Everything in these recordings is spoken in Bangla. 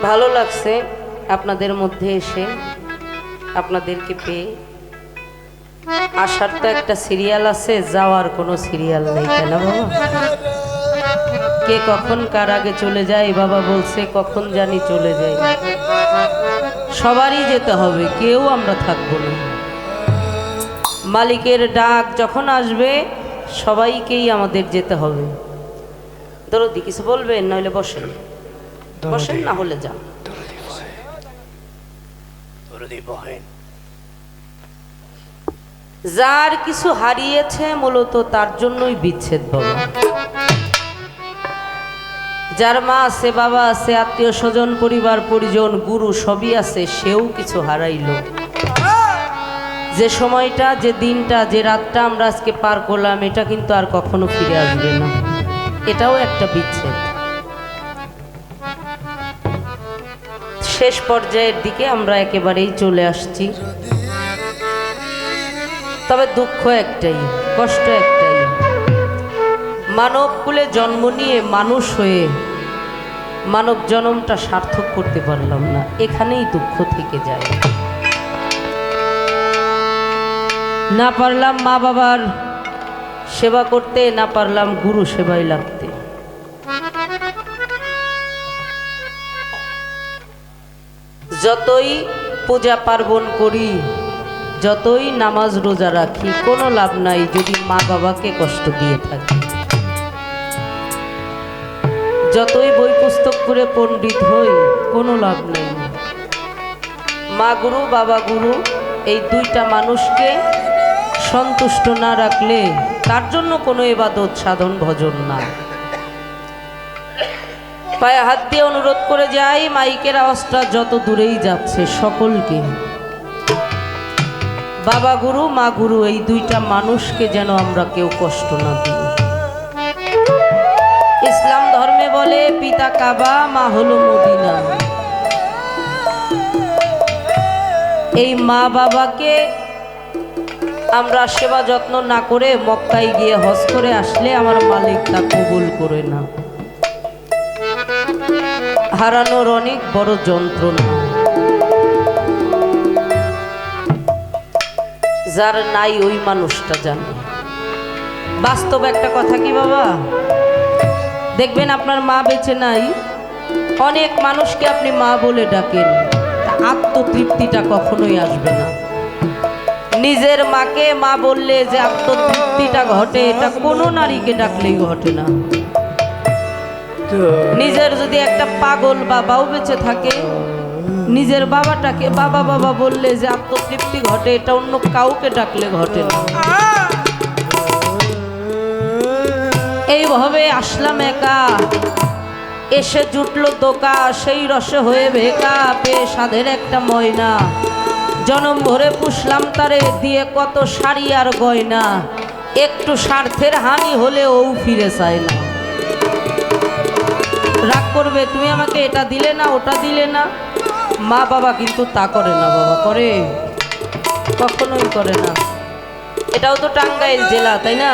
ভালো লাগছে আপনাদের মধ্যে এসে, আপনাদেরকে পেয়ে। আসার তো একটা সিরিয়াল আছে, যাওয়ার কোনো সিরিয়াল নেই, কেন বাবা? কে কখন কার আগে চলে যায় বাবা বলছে, কখন জানি চলে যায়। সবারই যেতে হবে, কেউ আমরা থাকবো না। মালিকের ডাক যখন আসবে সবাইকেই আমাদের যেতে হবে। দরদি কিছু বলবেন? নইলে বসেন, বসেন, না হলে যান। যার কিছু হারিয়েছে মূলত তার জন্যই বিচ্ছেদ বাবা। যার মা আছে, বাবা আছে, আত্মীয় স্বজন, পরিবার পরিজন, গুরু সবই আছে, সেও কিছু হারাইল। যে সময়টা, যে দিনটা, যে রাতটা আমরা আজকে পার করলাম, এটা কিন্তু আর কখনো ফিরে আসবে না। এটাও একটা বিচ্ছেদ। শেষ পর্যায়ের দিকে আমরা একেবারেই চলে আসছি। তবে দুঃখ একটাই, কষ্ট একটাই, মানব কুলে জন্ম নিয়ে মানুষ হয়ে মানব জন্মটা সার্থক করতে পারলাম না, এখানেই দুঃখ থেকে যায়। না পারলাম মা বাবার সেবা করতে, না পারলাম গুরু সেবায় লাগতে। যতই পূজা পার্বণ করি, যতই নামাজ রোজা রাখি, কোনো লাভ নাই যদি মা বাবাকে কষ্ট দিয়ে থাকি। যতই বই পুস্তক করে পণ্ডিত হই, কোনো লাভ নেই। মা গুরু, বাবা গুরু, এই দুইটা মানুষকে সন্তুষ্ট না রাখলে তার জন্য কোনো ইবাদত সাধন ভজন না। পায়ে হাত দিয়ে অনুরোধ করে যাই, মাইকের আওয়াজটা যত দূরেই যাচ্ছে সকলকে, বাবা গুরু, মা গুরু, এই দুইটা মানুষকে যেন আমরা কেউ কষ্ট না দিই। ইসলাম ধর্মে বলে পিতা কাবা, মা হলো মদিনা। এই মা বাবাকে আমরা সেবা যত্ন না করে মক্কায় গিয়ে হজ করে আসলে আমার মালিক তা কবুল করে না। হারানোর অনেক বড় যন্ত্রণা। যার নাই ওই মানুষটা জানে। বাস্তব একটা কথা কি বাবা, দেখবেন আপনার মা বেঁচে নাই, অনেক মানুষকে আপনি মা বলে ডাকেন, আত্মতৃপ্তিটা কখনোই আসবে না। নিজের মাকে মা বললে যে আত্মতৃপ্তিটা ঘটে, এটা কোনো নারীকে ডাকলেই ঘটে না। নিজের যদি একটা পাগল বাবাও বেঁচে থাকে, নিজের বাবাটাকে বাবা বাবা বললে যে আত্মতৃপ্তি ঘটে, এটা অন্য কাউকে ডাকলে ঘটে না। এইভাবে আসলাম একা, এসে জুটলো দোকা, সেই রসে হয়ে ভেকা, পেয়ে সাধের একটা ময়না, জনম ভরে পুষলাম তারে, দিয়ে কত শাড়ি আর গয়না, একটু স্বার্থের হানি হলে ও ফিরে চায় না। রাগ করবে, তুমি আমাকে এটা দিলে না, ওটা দিলে না। মা বাবা কিন্তু তা করে না বাবা, করে? কখনোই করে না। এটাও তো টাঙ্গাইল জেলা, তাই না?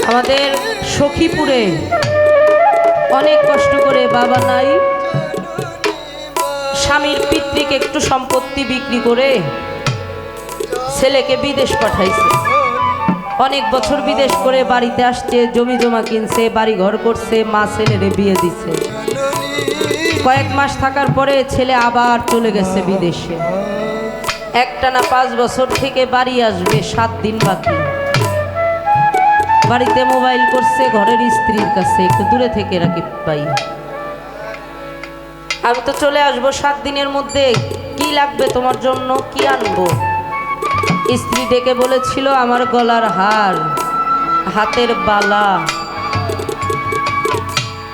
আমাদের সখীপুরে অনেক কষ্ট করে বাবা নাই, স্বামীর পিতৃক একটু সম্পত্তি বিক্রি করে ছেলেকে বিদেশ পাঠাইছে। অনেক বছর বিদেশ করে বাড়িতে আসছে, জমি জমা কিনছে, বাড়ি ঘর করছে, মা ছেলেরে বিয়ে দিছে। কয়েক মাস থাকার পরে ছেলে আবার চলে গেছে বিদেশে। একটানা 5 বছর থেকে বাড়ি আসবে, 7 দিন বাকি। বাড়িতে মোবাইল করছে ঘরের স্ত্রীর কাছে, একটু দূরে থেকে রাখি পাই, আমি তো চলে আসবো 7 দিনের মধ্যে, কি লাগবে তোমার জন্য, কি আনবো? স্ত্রী ডেকে বলেছিল আমার গলার হার, হাতের বালা,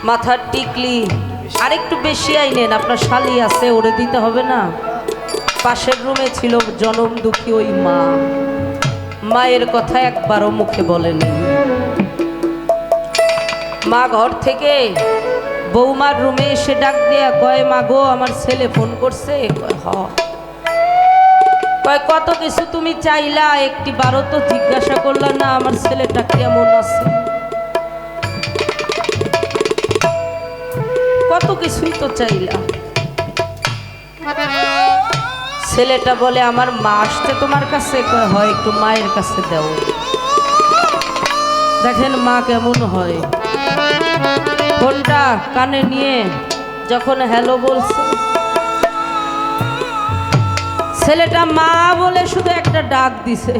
মাথার টিকলি আর একটু বেশি আইনেন, আপনার শালি আছে, ওরে দিতে হবে না? পাশের রুমে ছিল জনম দুঃখী ওই মা, মায়ের কথা একবারও মুখে বলেনি। মা ঘর থেকে বৌমার রুমে এসে ডাক দিয়া কয়, মা গো আমার ছেলে ফোন করছে। কয় কত কিছু তুমি চাইলা, একটি বারো তো জিজ্ঞাসা করলা না আমার ছেলেটা কেমন আছে। কত কিছুই তো চাইলা, ছেলেটা বলে আমার মা আসছে তোমার কাছে, হয় একটু মায়ের কাছে দাও। দেখেন মা কেমন হয়, ফোনটা কানে নিয়ে যখন হ্যালো বলছে, ছেলেটা মা বলে শুধু একটা ডাক দিছে।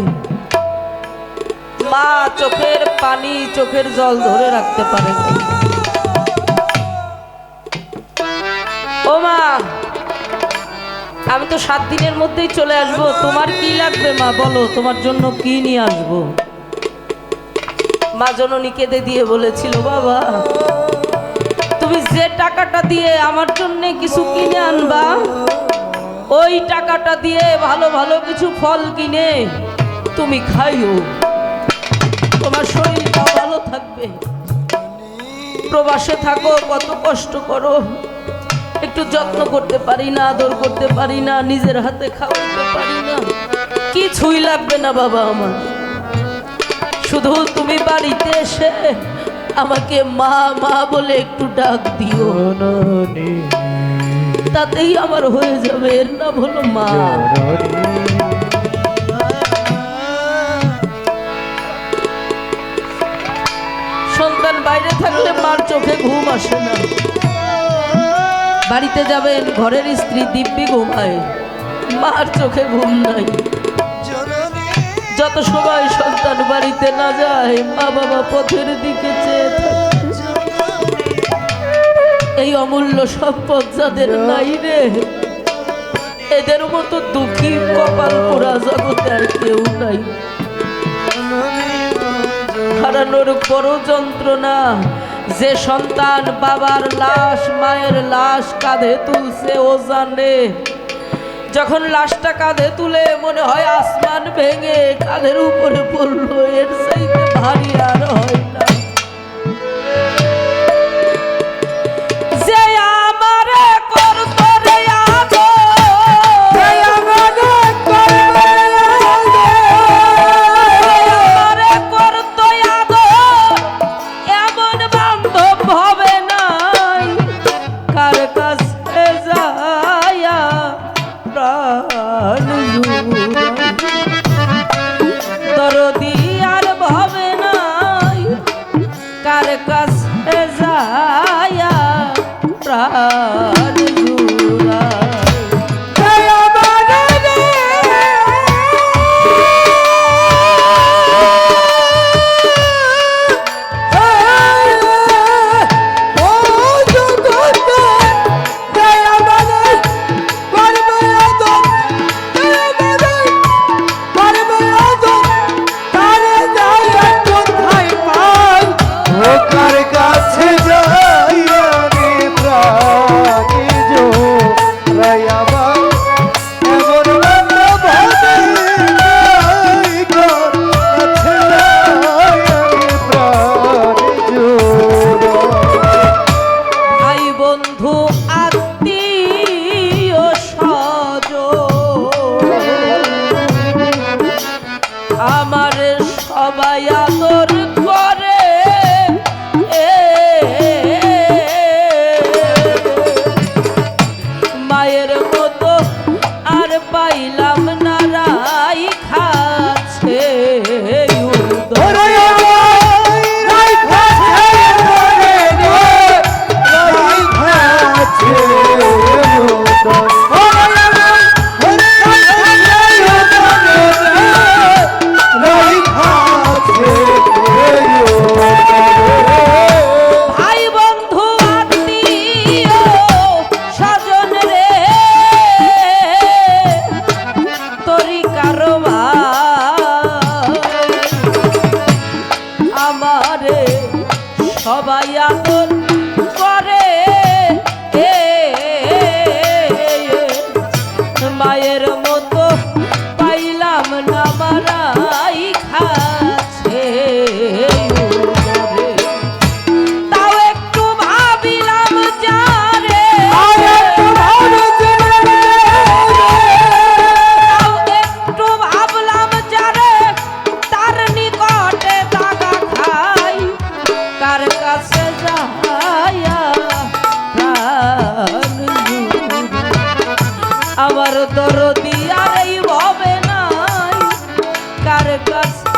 মা চোখের পানি, চোখের জল ধরে রাখতে পারে। ও মা, আমি তো 7 দিনের মধ্যেই চলে আসবো, তোমার কি লাগবে মা বলো, তোমার জন্য কি নিয়ে আসবো। মা জননী কেঁদে দিয়ে বলেছিল, বাবা তুমি যে টাকাটা দিয়ে আমার জন্য কিছু কিনে আনবা, ওই টাকাটা দিয়ে ভালো ভালো কিছু ফল কিনে তুমি খাইও, তোমার শরীরটা ভালো থাকবে। প্রবাসে থাকো, কত কষ্ট করো, একটু যত্ন করতে পারি না, আদর করতে পারি না, নিজের হাতে খাওয়াতে পারি না, কিছুই লাগবে না বাবা আমার, শুধু তুমি বাড়িতে এসে আমাকে মা মা বলে একটু ডাক দিও, তাতেই আমার হয়ে যাবে। এর নাম হলো মা। সন্তান বাইরে থাকলে মার চোখে ঘুম আসে না, বাড়িতে যাবেন ঘরের স্ত্রী দিব্যি ঘুমায়, মার চোখে ঘুম নাই। যত সময় সন্তান বাড়িতে না যায়, মা বাবা পথের দিকে চেয়ে থাকে। এই অমূল্য সম্পদ যাদের নাই রে, এদের মতো দুঃখী কপাল পোড়া জগতে আর কেউ নাই। হারানোর বড় যন্ত্রণা। যে সন্তান বাবার লাশ, মায়ের লাশ কাঁধে তুলছে, ও জানে যখন লাশটা কাঁধে তুলে মনে হয় আসমান ভেঙে কাঁধের উপরে পড়লো, এর চাইতে ভারী আর হয় না। দরদি আর এই ভবে নাই কার কাছে